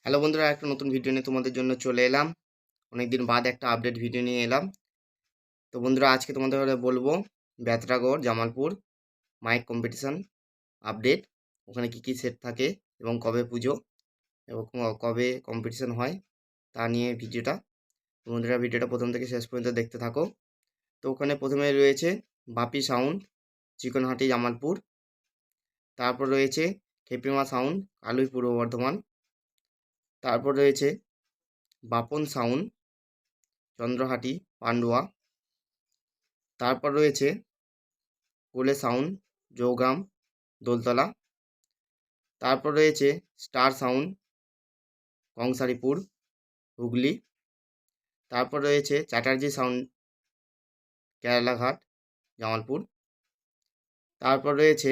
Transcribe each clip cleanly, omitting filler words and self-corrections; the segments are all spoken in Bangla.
হ্যালো বন্ধুরা, একটা নতুন ভিডিও নিয়ে তোমাদের জন্য চলে এলাম। অনেকদিন বাদ একটা আপডেট ভিডিও নিয়ে এলাম। তো বন্ধুরা, আজকে তোমাদের বলবো বেতরাগড় জামালপুর মাইক কম্পিটিশান আপডেট। ওখানে কি কি সেট থাকে এবং কবে পুজো এবং কবে কম্পিটিশান হয় তা নিয়ে ভিডিওটা। তো বন্ধুরা, ভিডিওটা প্রথম থেকে শেষ পর্যন্ত দেখতে থাকো। তো ওখানে প্রথমে রয়েছে বাপি সাউন্ড, চিকনহাটি জামালপুর। তারপর রয়েছে খেপিমা সাউন্ড, কালুই পূর্ব বর্ধমান। তারপর রয়েছে বাপন সাউন্ড, চন্দ্রহাটি পান্ডুয়া। তারপর রয়েছে কোলে সাউন্ড, জৌগ্রাম দোলতলা। তারপর রয়েছে স্টার সাউন্ড, কংসারীপুর হুগলি। তারপর রয়েছে চ্যাটার্জি সাউন্ড, কেরালাঘাট জামালপুর। তারপর রয়েছে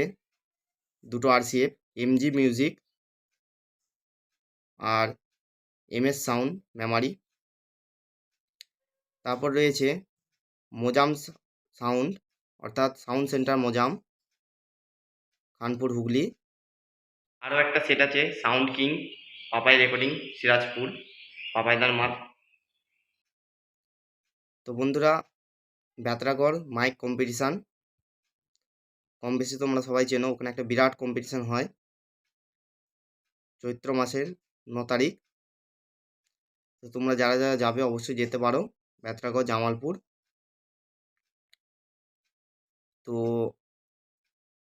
দুটো আরসিএফ, এমজি মিউজিক আর এমএস সাউন্ড মেমারি। তারপর রয়েছে মোজাম সাউন্ড, অর্থাৎ সাউন্ড সেন্টার মোজাম, খানপুর হুগলি। আরও একটা সেট আছে sound king, Papai recording, Sirajpur, পাপাইদার মাঠ। তো বন্ধুরা, বেতরাগড় মাইক কম্পিটিশান কম বেশি তোমরা সবাই চেনো। ওখানে একটা বিরাট কম্পিটিশান হয় চৈত্র মাসের 9 তারিখ। তো তোমরা যারা যারা যাবে অবশ্যই যেতে পারো বেতরাগড় জামালপুর। তো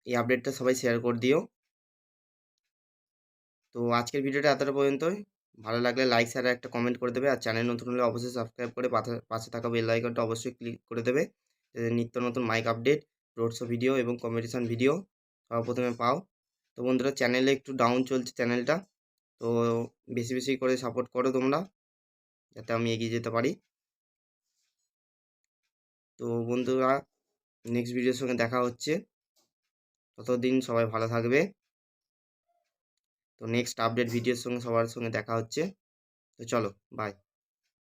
এই আপডেটটা সবাই শেয়ার করে দিও। তো আজকের ভিডিওটা এতটা পর্যন্তই। ভালো লাগলে লাইক শেয়ার একটা কমেন্ট করে দেবে, আর চ্যানেল নতুন হলে অবশ্যই সাবস্ক্রাইব করে পাশে থাকা বেল আইকনটা অবশ্যই ক্লিক করে দেবে, যাতে নিত্য নতুন mike update, road show video এবং কম্পিটিশান ভিডিও সবার প্রথমে পাও। তো বন্ধুরা, চ্যানেলে একটু ডাউন চলছে চ্যানেলটা, তো বেশি বেশি করে সাপোর্ট করো তোমরা, যাতে আমি এগিয়ে যেতে পারি। তো বন্ধুরা, নেক্সট ভিডিওর সঙ্গে দেখা হচ্ছে। ততদিন সবাই ভালো থাকবে। তো নেক্সট আপডেট ভিডিওর সঙ্গে সবার সঙ্গে দেখা হচ্ছে। তো চলো, বাই।